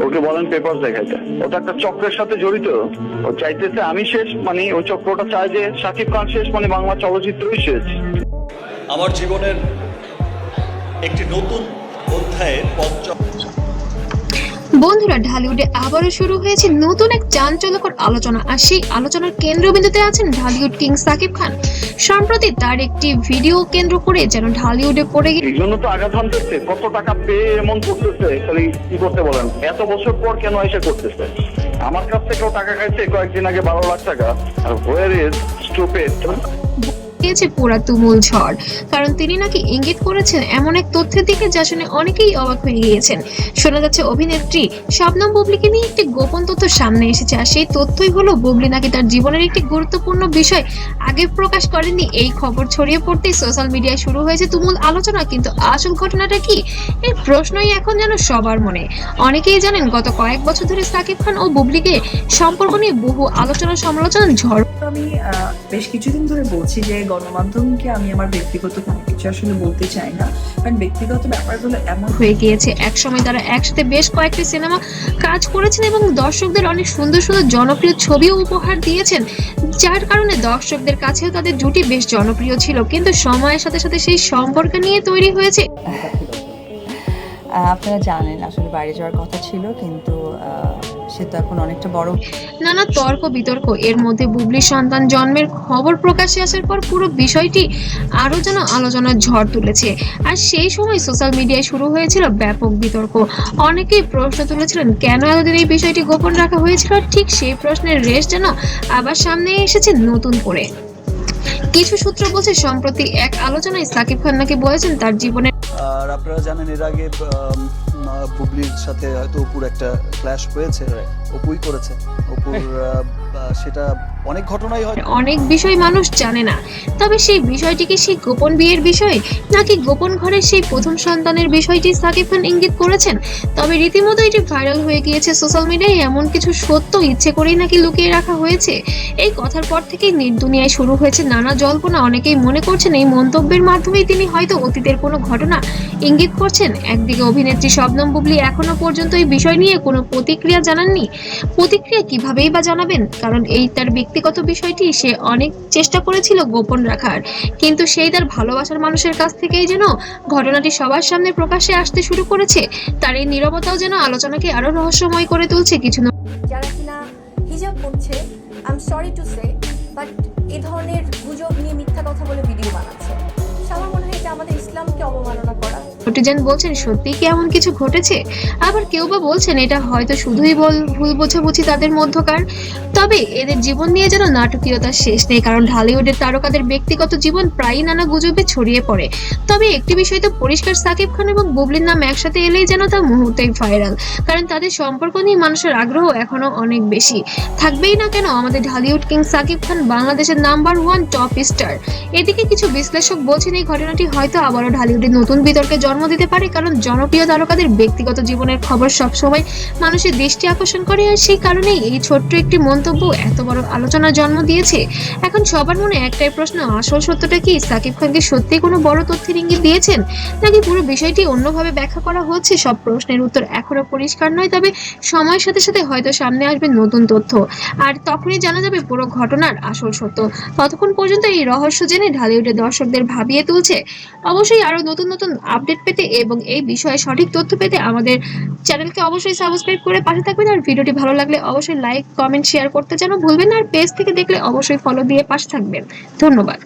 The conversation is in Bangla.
ওকে বলেন পেপার দেখাইতে। ও তো একটা চক্রের সাথে জড়িত। ও চাইতেছে আমি শেষ, মানে ওই চক্রটা চায় যে শাকিব খান শেষ, মানে বাংলা চলচ্চিত্রই শেষ। আমার জীবনের একটি নতুন অধ্যায়ের বন্ধুরা, ঢালিউডে আবারও শুরু হয়েছে নতুন এক চাঞ্চল্যকর আলোচনা, আর সেই আলোচনার কেন্দ্রবিন্দুতে আছেন ঢালিউড কিং সাকিব খান। সম্প্রতি তার একটি ভিডিও কেন্দ্র করে যেন ঢালিউডে পড়ে গিয়ে এই জন্য তো আঘাত হানতেছে, কত টাকা পেয়ে এমন করতেছে, খালি কি করতে বলেন, এত বছর পর কেন এসে করতেছে? আমার কাছ থেকেও টাকা খাইছে কয়েকদিন আগে 12 লাখ টাকা। আর হোয়ার ইজ স্টুপিড গিয়েছে পুরা তুমুল ঝড়, কারণ তিনি নাকি ইঙ্গিত করেছেন এমন এক তথ্যের দিকে যা শুনে অনেকেই অবাক হয়ে গিয়েছেন। শোনা যাচ্ছে অভিনেত্রী শবনম বুবলিকে নিয়ে একটি গোপন তথ্য সামনে এসেছে, আর সেই তথ্যই হলো বুবলি নাকি তার জীবনের একটি গুরুত্বপূর্ণ বিষয় আগে প্রকাশ করেননি। এই খবর ছড়িয়ে পড়তেই সোশ্যাল মিডিয়ায় শুরু হয়েছে তুমুল আলোচনা, কিন্তু আসল ঘটনাটা কি, এই প্রশ্নই এখন যেন সবার মনে। অনেকেই জানেন গত কয়েক বছর ধরে সাকিব খান ও বুবলিকে সম্পর্ক নিয়ে বহু আলোচনা সমালোচনা ঝড়। আমি বেশ কিছুদিন ধরে বলছি যে গণমাধ্যমকে আমি আমার ব্যক্তিগত কোনো কিছু আসলে বলতে চাই না, কারণ ব্যক্তিগত ব্যাপারগুলো এমন হয়ে গিয়েছে। একসময় তারা একসাথে বেশ কয়েকটি সিনেমা কাজ করেছেন এবং দর্শকদের অনেক সুন্দর সুন্দর জনপ্রিয় ছবিও উপহার দিয়েছেন, যার কারণে দর্শকদের কাছেও তাদের জুটি বেশ জনপ্রিয় ছিল। কিন্তু সময়ের সাথে সাথে সেই সম্পর্ক নিয়ে তৈরি হয়েছে আপনারা জানেন আসলে বাইরে যাওয়ার কথা ছিল, কিন্তু সে তো এখন অনেকটা বড়। নানা তর্ক বিতর্ক এর মধ্যে বুবলির সন্তান জন্মের খবর প্রকাশ্যে আসার পর পুরো বিষয়টি আরো যেন আলোচনার ঝড় তুলেছে। আর সেই সময় সোশ্যাল মিডিয়ায় শুরু হয়েছিল ব্যাপক বিতর্ক। অনেকেই প্রশ্ন তুলেছিলেন কেন এতদিন এই বিষয়টি গোপন রাখা হয়েছিল। ঠিক সেই প্রশ্নের রেশ যেন আবার সামনে এসেছে নতুন করে। কিছু সূত্র বলছে সম্প্রতি এক আলোচনায় সাকিব খান নাকি বলেছেন তার জীবনে। আর আপনারা জানেন এর আগে বুবলির সাথে হয়তো অপুর একটা ক্ল্যাশ হয়েছে, অপুই করেছে অপুর সেটা অনেক ঘটনাই হয়, অনেক বিষয় মানুষ জানে না। তবে সেই বিষয়টি কি সেই গোপন বিয়ের বিষয়, নাকি গোপন ঘরের সেই প্রথম সন্তানের বিষয়টি সাকিব খান ইঙ্গিত করেছেন? তবে রীতিমতো এটি ভাইরাল হয়ে গিয়েছে সোশ্যাল মিডিয়ায়। এমন কিছু সত্য ইচ্ছে করেই নাকি লুকিয়ে রাখা হয়েছে। এই কথার পর থেকেই নেট দুনিয়ায় শুরু হয়েছে নানা জল্পনা। অনেকেই মনে করছেন এই মন্তব্যের মাধ্যমেই তিনি হয়তো অতীতের কোনো ঘটনা ইঙ্গিত করছেন। একদিকে অভিনেত্রী শবনম বুবলি এখনো পর্যন্ত এই বিষয় নিয়ে কোনো প্রতিক্রিয়া জানাননি। প্রতিক্রিয়া কিভাবেই বা জানাবেন, কারণ এই তার ব্যক্তিগত বিষয়টি সে অনেক চেষ্টা করেছিল গোপন রাখার, কিন্তু সেই তার ভালোবাসার মানুষের কাছ থেকেই যেন ঘটনাটি সবার সামনে প্রকাশ্যে আসতে শুরু করেছে। তার এই নীরবতাও যেন আলোচনাকে আরো রহস্যময় করে তুলছে। কিছু যারা কিনা হিজাব পড়ছে, I am sorry to say, but এই ধরনের গুজব নিয়ে মিথ্যা কথা বলে ভিডিও বানাচ্ছে, আমার মনে হয় এটা আমাদের ইসলামকে অবমাননা করা। নেটিজেন বলছেন সত্যি কি এমন কিছু ঘটেছে, আবার কেউ বা বলছেন এটা হয়তো শুধুই ভুল বোঝাবুঝি তাদের মধ্যকার। তবে এদের জীবন নিয়ে যেন নাটকীয়তার শেষ নেই, কারণ ঢালিউডের তারকাদের ব্যক্তিগত জীবন প্রায়ই নানা গুজবে ছড়িয়ে পড়ে। তবে একটি বিষয় তো পরিষ্কার, সাকিব খান এবং বুবলির নাম একসাথে এলেই যেন তা মুহূর্তেই ভাইরাল, কারণ তাদের সম্পর্ক নিয়ে মানুষের আগ্রহ এখনো অনেক বেশি। থাকবেই না কেন আমাদের ঢালিউড কিং সাকিব খান বাংলাদেশের নাম্বার 1 টপ স্টার। এদিকে কিছু বিশ্লেষক বলছেন এই ঘটনাটি হয়তো আবারও ঢালিউডের নতুন বিতর্কে জন্ম দিতে পারে, কারণ জনপ্রিয় তারকাদের ব্যক্তিগত জীবনের খবর সবসময় মানুষের দৃষ্টি আকর্ষণ করে। আর সেই কারণেই এই ছোট্ট একটি মন্তব্য এত বড় আলোচনার জন্ম দিয়েছে। এখন সবার মনে একটাই প্রশ্ন, আসল সত্যটা কি? সাকিব খানকে সত্যি কোনো বড় তথ্যের ইঙ্গিত দিয়েছেন, নাকি পুরো বিষয়টি অন্যভাবে ব্যাখ্যা করা হচ্ছে? সব প্রশ্নের উত্তর এখনো পরিষ্কার নয়, তবে সময়ের সাথে সাথে হয়তো সামনে আসবে নতুন তথ্য, আর তখনই জানা যাবে পুরো ঘটনার আসল সত্য। ততক্ষণ পর্যন্ত এই রহস্য জেনে ঢালিউডের দর্শকদের ভাবিয়ে তুলছে। অবশ্যই আরো নতুন নতুন আপডেট পেতে এবং এই বিষয়ে সঠিক তথ্য পেতে আমাদের চ্যানেলকে অবশ্যই সাবস্ক্রাইব করে পাশে থাকবেন। আর ভিডিওটি ভালো লাগলে অবশ্যই লাইক, কমেন্ট, শেয়ার করতে যেন ভুলবেন না। আর পেজ থেকে দেখলে অবশ্যই ফলো দিয়ে পাশে থাকবেন। ধন্যবাদ।